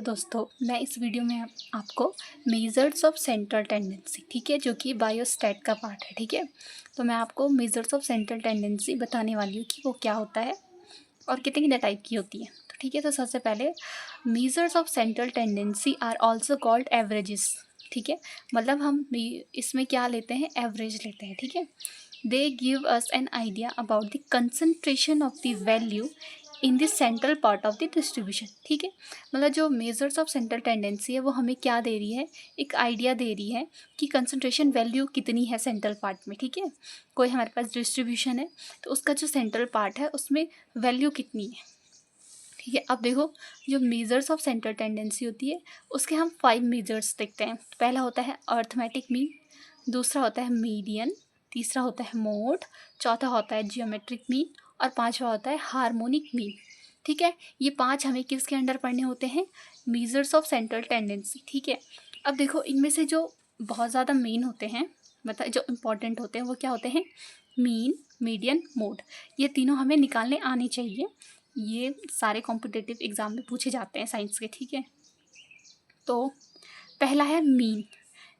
दोस्तों, मैं इस वीडियो में आपको मेजर्स ऑफ सेंट्रल टेंडेंसी, ठीक है, जो कि बायोस्टैट का पार्ट है। ठीक है, तो मैं आपको मेजर्स ऑफ सेंट्रल टेंडेंसी बताने वाली हूँ कि वो क्या होता है और कितने कितने टाइप की होती है। तो ठीक है, तो सबसे पहले measures of central tendency are also called averages. ठीक है, मतलब हम इसमें क्या लेते हैं, एवरेज लेते हैं। ठीक है, they give us an idea about the concentration of the value in the central part of the distribution. ठीक है, मतलब जो मेजर्स ऑफ सेंट्रल टेंडेंसी है वो हमें क्या दे रही है, एक आइडिया दे रही है कि कंसंट्रेशन वैल्यू कितनी है सेंट्रल पार्ट में। ठीक है, कोई हमारे पास डिस्ट्रीब्यूशन है तो उसका जो सेंट्रल पार्ट है उसमें वैल्यू कितनी है। ठीक है, अब देखो, जो मेजर्स ऑफ सेंट्रल टेंडेंसी होती है उसके हम 5 मेजर्स देखते हैं। पहला होता है अर्थमेटिक मीन, दूसरा होता है मीडियन, तीसरा होता है मोड, चौथा होता है जियोमेट्रिक मीन और पांचवा होता है हार्मोनिक मीन। ठीक है, ये 5 हमें किसके अंडर पढ़ने होते हैं, मेजर्स ऑफ सेंट्रल टेंडेंसी। ठीक है, अब देखो, इनमें से जो बहुत ज़्यादा मेन होते हैं, मतलब जो इम्पोर्टेंट होते हैं, वो क्या होते हैं, मीन, मीडियन, मोड। ये तीनों हमें निकालने आने चाहिए। ये सारे कॉम्पिटिटिव एग्जाम में पूछे जाते हैं साइंस के। ठीक है, तो पहला है मीन।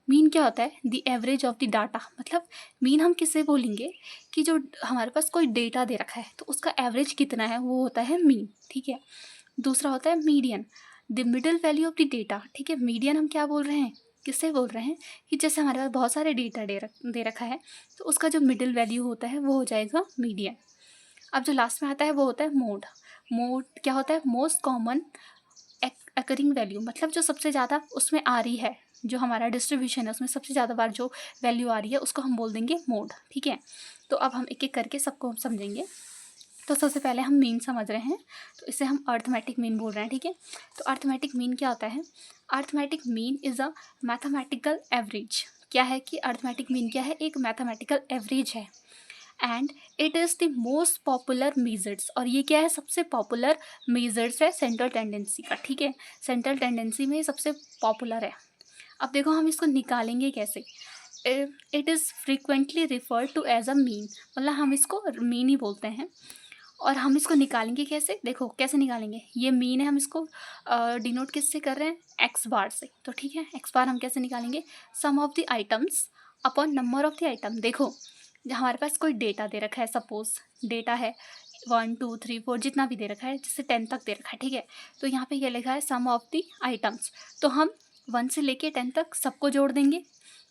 मीन क्या होता है, the average of the data. मतलब मीन हम किससे बोलेंगे कि जो हमारे पास कोई डेटा दे रखा है तो उसका एवरेज कितना है, वो होता है मीन। ठीक है, दूसरा होता है median, the middle value of the data. ठीक है, मीडियन हम क्या बोल रहे हैं, किससे बोल रहे हैं कि जैसे हमारे पास बहुत सारे डेटा दे रखा है तो उसका जो मिडिल वैल्यू होता है वो हो जाएगा मीडियन। अब जो लास्ट में आता है वो होता है मोड। मोड क्या होता है, मोस्ट कॉमन अकरिंग वैल्यू। मतलब जो सबसे ज़्यादा उसमें आ रही है, जो हमारा डिस्ट्रीब्यूशन है उसमें सबसे ज़्यादा बार जो वैल्यू आ रही है उसको हम बोल देंगे मोड। ठीक है, तो अब हम एक एक करके सबको हम समझेंगे। तो सबसे पहले हम मीन समझ रहे हैं, तो इसे हम अर्थमेटिक मीन बोल रहे हैं। ठीक है, तो अर्थमेटिक मीन क्या होता है, arithmetic mean is a mathematical average. क्या है कि अर्थमेटिक मीन क्या है, एक मैथमेटिकल एवरेज है and it is the most popular measures. और ये क्या है, सबसे पॉपुलर मेजर्स है सेंट्रल टेंडेंसी का। ठीक है, सेंट्रल टेंडेंसी में सबसे पॉपुलर है। अब देखो हम इसको निकालेंगे कैसे, it is frequently referred to as a mean. मतलब हम इसको मीन ही बोलते हैं। और हम इसको निकालेंगे कैसे, देखो कैसे निकालेंगे, ये मीन है, हम इसको डिनोट किससे कर रहे हैं, एक्स बार से। तो ठीक है, एक्स बार हम कैसे निकालेंगे, sum of the items upon number of the item. देखो, हमारे पास कोई डेटा दे रखा है, सपोज डेटा है 1 2 3 4 जितना भी दे रखा है, जैसे 10 तक दे रखा है। ठीक है, तो यहाँ पे ये लिखा है सम ऑफ द आइटम्स, तो हम 1 से लेके 10 तक सबको जोड़ देंगे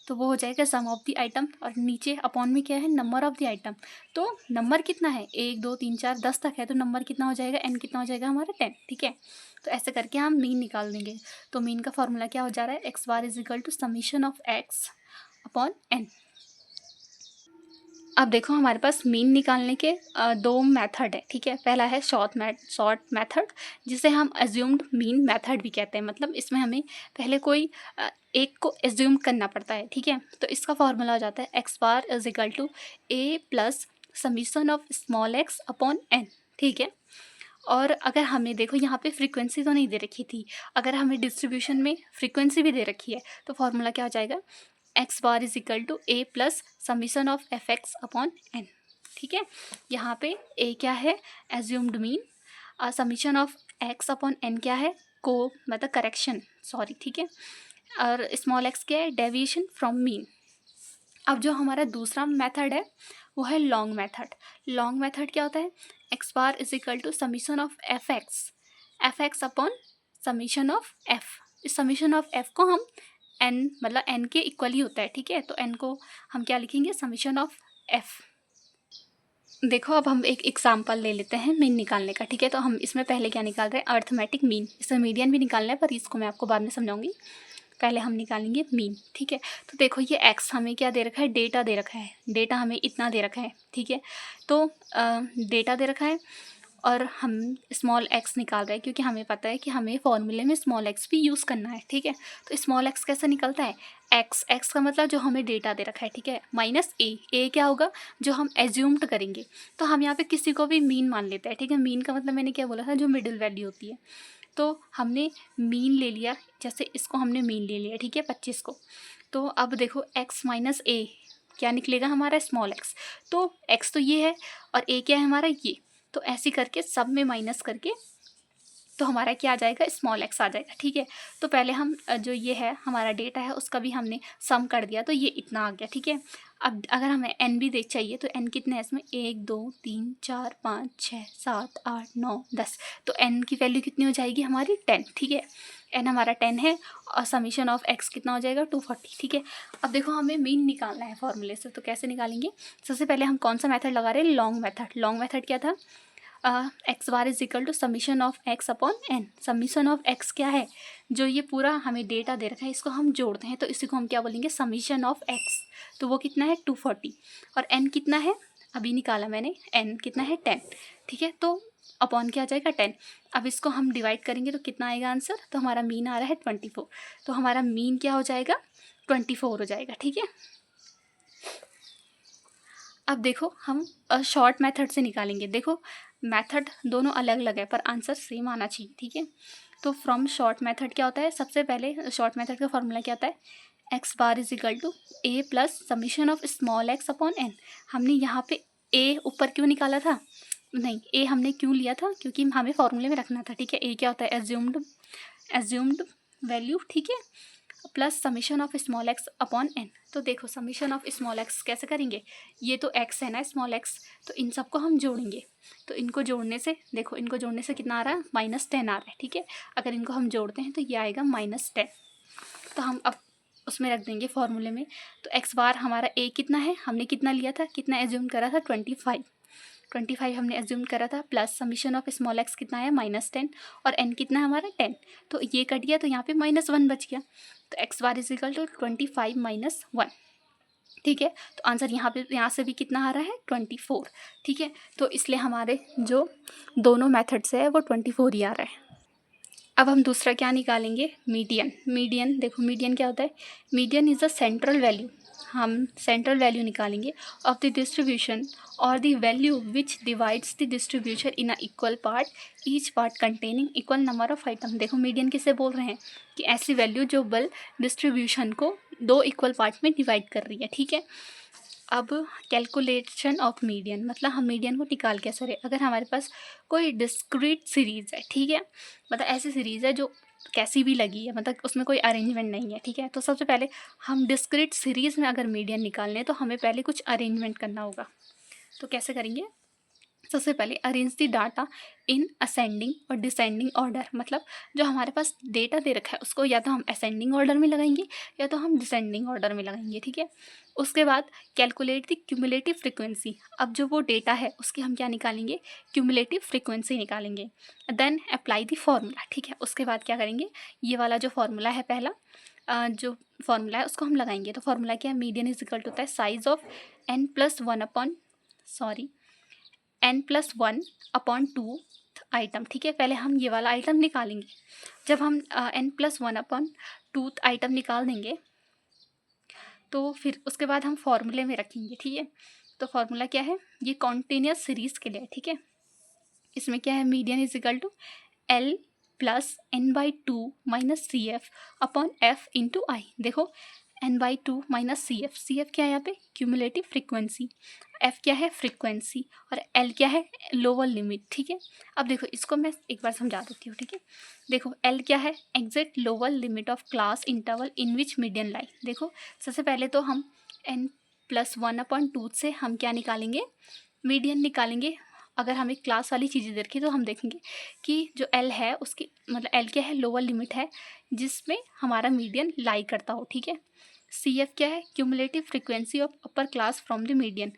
तो वो हो जाएगा सम ऑफ द आइटम। और नीचे अपॉन में क्या है, नंबर ऑफ द आइटम। तो नंबर कितना है, 1 2 3 4 10 तक है, तो नंबर कितना हो जाएगा, एन कितना हो जाएगा हमारा 10। ठीक है, तो ऐसे करके हम मीन निकाल देंगे। तो मीन का फॉर्मूला क्या हो जा रहा है, x bar is equal to summation of x upon n. अब देखो हमारे पास मीन निकालने के दो मेथड है। ठीक है, पहला है शॉर्ट मेथड, जिसे हम एज्यूम्ड मीन मेथड भी कहते हैं। मतलब इसमें हमें पहले कोई एक को एज्यूम करना पड़ता है। ठीक है, तो इसका फॉर्मूला हो जाता है x bar is equal to a plus summation of small x upon n. ठीक है, और अगर हमें देखो यहाँ पे फ्रीक्वेंसी तो नहीं दे रखी थी, अगर हमें डिस्ट्रीब्यूशन में फ्रीक्वेंसी भी दे रखी है तो फॉर्मूला क्या हो जाएगा, x bar is equal to a plus summation of f x upon n. ठीक है, यहाँ पे ए क्या है, assumed mean, summation of x upon n क्या है, को मतलब करेक्शन, सॉरी। ठीक है, और स्मॉल एक्स क्या है, डेविएशन फ्रॉम मीन। अब जो हमारा दूसरा मेथड है वो है लॉन्ग मेथड। लॉन्ग मेथड क्या होता है, x bar is equal to summation of f x upon summation of f. इस समीशन ऑफ एफ को हम एन मतलब एन के इक्वल ही होता है। ठीक है, तो एन को हम क्या लिखेंगे, समीशन ऑफ एफ। देखो अब हम एक एग्जाम्पल ले लेते हैं मीन निकालने का। ठीक है, तो हम इसमें पहले क्या निकाल रहे हैं, अर्थमेटिक मीन। इसमें मीडियन भी निकालना है पर इसको मैं आपको बाद में समझाऊंगी, पहले हम निकालेंगे मीन। ठीक है, तो देखो ये एक्स हमें क्या दे रखा है, डेटा दे रखा है, डेटा हमें इतना दे रखा है। ठीक है, तो डेटा दे रखा है और हम स्मॉल एक्स निकाल रहे हैं क्योंकि हमें पता है कि हमें फॉर्मूले में स्मॉल एक्स भी यूज़ करना है। ठीक है, तो स्मॉल एक्स कैसे निकलता है, एक्स का मतलब जो हमें डेटा दे रखा है। ठीक है, माइनस ए क्या होगा, जो हम एज्यूम्ड करेंगे। तो हम यहाँ पे किसी को भी मीन मान लेते हैं। ठीक है, मीन का मतलब मैंने क्या बोला था, जो मिडिल वैल्यू होती है। तो हमने मीन ले लिया, जैसे इसको हमने मीन ले लिया। ठीक है, 25 को। तो अब देखो एक्स माइनस ए क्या निकलेगा हमारा, स्मॉल एक्स। तो एक्स तो ये है और ए क्या है हमारा, ये। तो ऐसे करके सब में माइनस करके तो हमारा क्या आ जाएगा, स्मॉल एक्स आ जाएगा। ठीक है, तो पहले हम जो ये है हमारा डेटा है उसका भी हमने सम कर दिया, तो ये इतना आ गया। ठीक है, अब अगर हमें एन भी देख चाहिए तो एन कितने हैं इसमें, 1 2 3 4 5 6 7 8 9 10, तो एन की वैल्यू कितनी हो जाएगी हमारी 10। ठीक है, एन हमारा 10 है और समीशन ऑफ एक्स कितना हो जाएगा 240। ठीक है, अब देखो हमें मीन निकालना है फॉर्मूले से, तो कैसे निकालेंगे। सबसे पहले हम कौन सा मेथड लगा रहे हैं, लॉन्ग मेथड। लॉन्ग मेथड क्या था, x bar is equal to summation of x upon n. Summation of x क्या है, जो ये पूरा हमें डेटा दे रखा है इसको हम जोड़ते हैं, तो इसी को हम क्या बोलेंगे, समीशन ऑफ एक्स। तो वो कितना है 240, और एन कितना है अभी निकाला मैंने, एन कितना है 10। ठीक है, तो अपॉन क्या आ जाएगा 10। अब इसको हम डिवाइड करेंगे तो कितना आएगा आंसर, तो हमारा मीन आ रहा है 24, तो हमारा मीन क्या हो जाएगा 24 हो जाएगा। ठीक है, अब देखो हम शॉर्ट मेथड से निकालेंगे। देखो मेथड दोनों अलग अलग है पर आंसर सेम आना चाहिए। ठीक है, तो फ्रॉम शॉर्ट मेथड क्या होता है, सबसे पहले शॉर्ट मेथड का फॉर्मूला क्या होता है, x bar is equal to a plus summation of small x upon n. हमने यहाँ पे ए ऊपर क्यों निकाला था, नहीं ए हमने क्यों लिया था, क्योंकि हमें फॉर्मूले में रखना था। ठीक है, ए क्या होता है, एज्यूम्ड वैल्यू। ठीक है, plus summation of small x upon n. तो देखो समीशन ऑफ स्मॉल एक्स कैसे करेंगे, ये तो एक्स है ना स्मॉल एक्स, तो इन सबको हम जोड़ेंगे। तो इनको जोड़ने से देखो, इनको जोड़ने से कितना आ रहा है, -10 आ रहा है। ठीक है, अगर इनको हम जोड़ते हैं तो ये आएगा -10। तो हम अब उसमें रख देंगे फॉर्मूले में। तो एक्स बार हमारा ए कितना है, हमने कितना लिया था, कितना एज्यूम करा था 25 हमने एज्यूम करा था, plus summation of small x कितना है -10, और एन कितना है हमारा 10। तो ये कट गया तो यहाँ पे -1 बच गया, तो x bar is equal to 25 - 1। ठीक है, तो आंसर यहाँ से भी कितना आ रहा है 24। ठीक है, तो इसलिए हमारे जो दोनों मेथड से है वो 24 ही आ रहा है। अब हम दूसरा क्या निकालेंगे, मीडियन। मीडियन देखो, मीडियन क्या होता है, median is the central value. हम सेंट्रल वैल्यू निकालेंगे ऑफ द डिस्ट्रीब्यूशन और the value which divides the distribution in a equal part, each part containing equal number of item. देखो मीडियन किसे बोल रहे हैं, कि ऐसी वैल्यू जो बल डिस्ट्रीब्यूशन को 2 इक्वल पार्ट में डिवाइड कर रही है। ठीक है, अब कैलकुलेशन ऑफ मीडियन, मतलब हम मीडियन को निकाल कैसे रहे, अगर हमारे पास कोई डिस्क्रीट सीरीज़ है। ठीक है, मतलब ऐसी सीरीज़ है जो कैसी भी लगी है, मतलब उसमें कोई अरेंजमेंट नहीं है। ठीक है, तो सबसे पहले हम डिस्क्रीट सीरीज़ में अगर मीडियन निकालने हैं तो हमें पहले कुछ अरेंजमेंट करना होगा। तो कैसे करेंगे, सबसे पहले arrange the data in ascending और डिसेंडिंग ऑर्डर। मतलब जो हमारे पास डेटा दे रखा है उसको या तो हम असेंडिंग ऑर्डर में लगाएंगे या तो हम डिसेंडिंग ऑर्डर में लगाएंगे। ठीक है, उसके बाद कैलकुलेट द क्यूमुलेटिव फ्रीक्वेंसी। अब जो वो डेटा है उसकी हम क्या निकालेंगे, क्यूमुलेटिव फ्रीक्वेंसी निकालेंगे। Then apply the formula. ठीक है, उसके बाद क्या करेंगे, ये वाला जो फॉर्मूला है पहला जो फॉर्मूला है उसको हम लगाएंगे। तो फॉर्मूला क्या है, मीडियन इज इक्वल टू होता है size of n+1 upon 2 item. ठीक है, पहले हम ये वाला आइटम निकालेंगे। जब हम n+1 अपॉन 2 आइटम निकाल देंगे तो फिर उसके बाद हम फॉर्मूले में रखेंगे। ठीक है, तो फॉर्मूला क्या है, ये कॉन्टिन्यूस सीरीज़ के लिए। ठीक है, इसमें क्या है, median is equal to L plus n/2 minus CF upon F into i. देखो n/2 माइनस CF क्या है यहाँ पे, क्यूमुलेटिव फ्रीक्वेंसी, F क्या है फ्रीक्वेंसी, और L क्या है लोअर लिमिट। ठीक है, अब देखो इसको मैं एक बार समझा देती हूँ। ठीक है, देखो L क्या है, exact lower limit of class interval in which median lie. देखो सबसे पहले तो हम n+1 अपॉन 2 से हम क्या निकालेंगे, मीडियन निकालेंगे। अगर हमें क्लास वाली चीज़ें देखी तो हम देखेंगे कि जो L है उसकी मतलब L क्या है, लोअर लिमिट है जिसमें हमारा मीडियन लाई करता हो। ठीक है, CF क्या है, cumulative frequency of upper class from the median.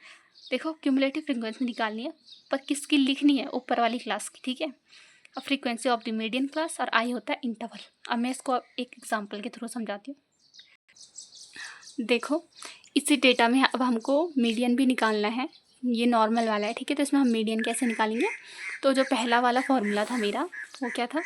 देखो क्यूमुलेटिव फ्रीक्वेंसी निकालनी है पर किसकी लिखनी है, ऊपर वाली क्लास की। ठीक है, अब frequency of the median class और आई होता है इंटरवल। अब मैं इसको एक एग्जांपल के थ्रू समझाती हूँ। देखो इसी डेटा में अब हमको मीडियन भी निकालना है, ये नॉर्मल वाला है। ठीक है, तो इसमें हम मीडियन कैसे निकालेंगे, तो जो पहला वाला फॉर्मूला था मेरा वो क्या था,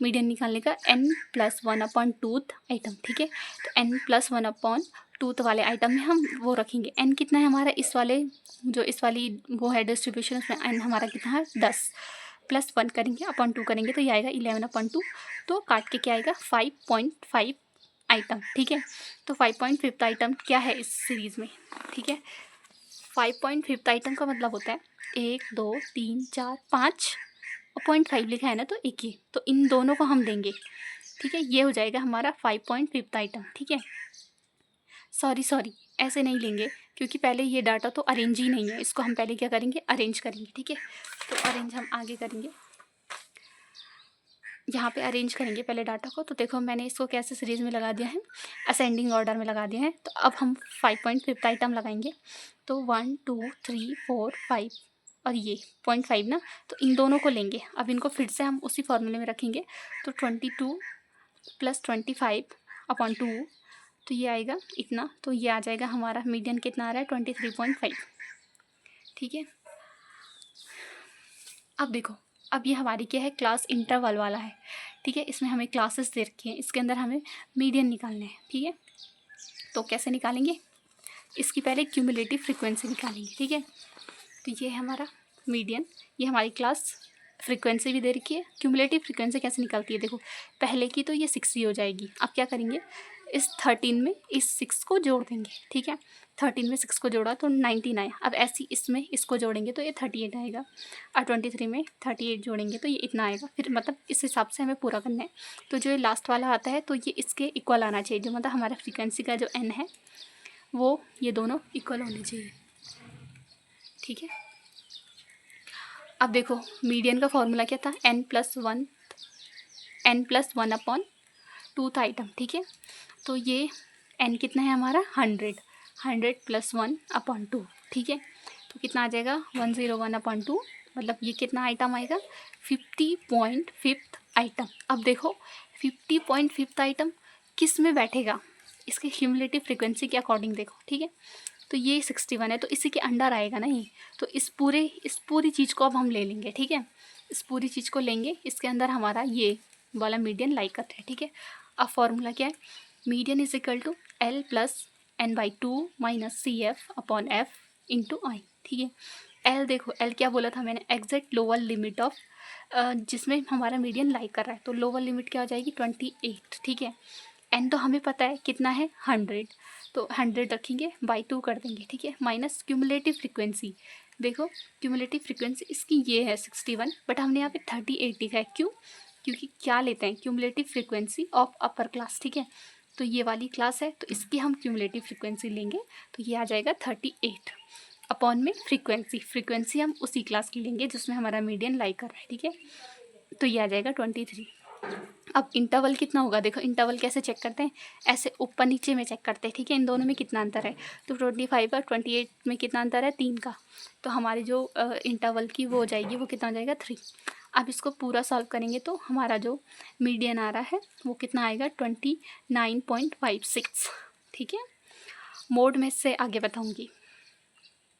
मीडियन निकालने का n+1 अपॉन 2 आइटम। ठीक है, तो n+1 अपॉन 2 वाले आइटम में हम वो रखेंगे। n कितना है हमारा, इस वाली वो है डिस्ट्रीब्यूशन, उसमें n हमारा कितना है 10, प्लस 1 करेंगे अपॉन 2 करेंगे तो ये आएगा 11 अपॉन 2, तो काट के क्या आएगा 5.5 आइटम। ठीक है, तो 5.5 आइटम क्या है इस सीरीज़ में। ठीक है, 5.5 आइटम का मतलब होता है 1 2 3 4 5 और 0.5 लिखा है ना, तो एक ही, तो इन दोनों को हम लेंगे, ठीक है। ये हो जाएगा हमारा 5.5 आइटम, ठीक है। सॉरी ऐसे नहीं लेंगे, क्योंकि पहले ये डाटा तो अरेंज ही नहीं है, इसको हम पहले क्या करेंगे, अरेंज करेंगे, ठीक है। तो अरेंज हम आगे करेंगे, यहाँ पे अरेंज करेंगे पहले डाटा को। तो देखो मैंने इसको कैसे सीरीज़ में लगा दिया है, असेंडिंग ऑर्डर में लगा दिया है। तो अब हम 5.5 आइटम लगाएंगे, तो 1 2 3 4 5 और ये 0.5 ना, तो इन दोनों को लेंगे। अब इनको फिर से हम उसी फॉर्मूले में रखेंगे, तो 22 + 25/2, तो ये आएगा इतना। तो ये आ जाएगा हमारा मीडियन कितना आ रहा है, 23.5, ठीक है। अब देखो, अब ये हमारी क्या है, क्लास इंटरवल वाला है, ठीक है। इसमें हमें क्लासेस दे रखी हैं, इसके अंदर हमें मीडियन निकालने हैं, ठीक है। तो कैसे निकालेंगे, इसकी पहले क्यूमुलेटिव फ्रीक्वेंसी निकालेंगे, ठीक है। तो ये है हमारा मीडियन, ये हमारी क्लास फ्रीक्वेंसी भी दे रखी है। क्यूमुलेटिव फ्रीक्वेंसी कैसे निकलती है, देखो पहले की तो ये 60 हो जाएगी। अब क्या करेंगे, इस 13 में इस 6 को जोड़ देंगे, ठीक है। 13 में 6 को जोड़ा तो 19 आया। अब ऐसी इसमें इसको जोड़ेंगे तो ये 38 आएगा, और 23 में 38 जोड़ेंगे तो ये इतना आएगा। फिर मतलब इस हिसाब से हमें पूरा करना है। तो जो ये लास्ट वाला आता है तो ये इसके इक्वल आना चाहिए, जो मतलब हमारा फ्रीक्वेंसी का जो n है वो ये दोनों इक्वल होने चाहिए, ठीक है। अब देखो मीडियन का फॉर्मूला क्या था, n+1/2 आइटम, ठीक है। तो ये n कितना है हमारा, 100 + 1/2, ठीक है। तो कितना आ जाएगा, 101/2, मतलब ये कितना आइटम आएगा, 50.5 आइटम। अब देखो 50.5 आइटम किस में बैठेगा, इसके क्यूमुलेटिव फ्रीक्वेंसी के अकॉर्डिंग देखो, ठीक है। तो ये 61 है, तो इसी के अंडर आएगा ना ये। तो इस पूरी चीज़ को अब हम ले लेंगे, ठीक है। इस पूरी चीज़ को लेंगे, इसके अंदर हमारा ये वाला मीडियन लाई करते हैं, ठीक है। अब फॉर्मूला क्या है, median is equal to L + n/2 - CF/F × I, ठीक है। L देखो, L क्या बोला था मैंने, एग्जैक्ट लोअर लिमिट ऑफ, जिसमें हमारा मीडियन लाई कर रहा है। तो लोअर लिमिट क्या हो जाएगी, 28, ठीक है। n तो हमें पता है कितना है, 100, तो 100 रखेंगे, /2 कर देंगे, ठीक है। माइनस क्यूमुलेटिव फ्रीक्वेंसी, देखो क्यूमुलेटिव फ्रीक्वेंसी इसकी ये है 61, बट हमने यहाँ पे 38 लिखा है, क्यों, क्योंकि क्या लेते हैं, cumulative frequency of upper class, ठीक है। तो ये वाली क्लास है, तो इसकी हम क्यूमुलेटिव फ्रीक्वेंसी लेंगे, तो ये आ जाएगा 38 अपॉन में फ्रीक्वेंसी हम उसी क्लास की लेंगे जिसमें हमारा मीडियन लाई कर रहा है, ठीक है। तो ये आ जाएगा 23। अब इंटरवल कितना होगा, देखो इंटरवल कैसे चेक करते हैं, ऐसे ऊपर नीचे में चेक करते हैं, ठीक है। इन दोनों में कितना अंतर है, तो 25 और 28 में कितना अंतर है, 3 का। तो हमारी जो इंटरवल की वो हो जाएगी, वो कितना हो जाएगा, 3। अब इसको पूरा सॉल्व करेंगे तो हमारा जो मीडियन आ रहा है वो कितना आएगा, 29.56, ठीक है। मोड में से आगे बताऊँगी।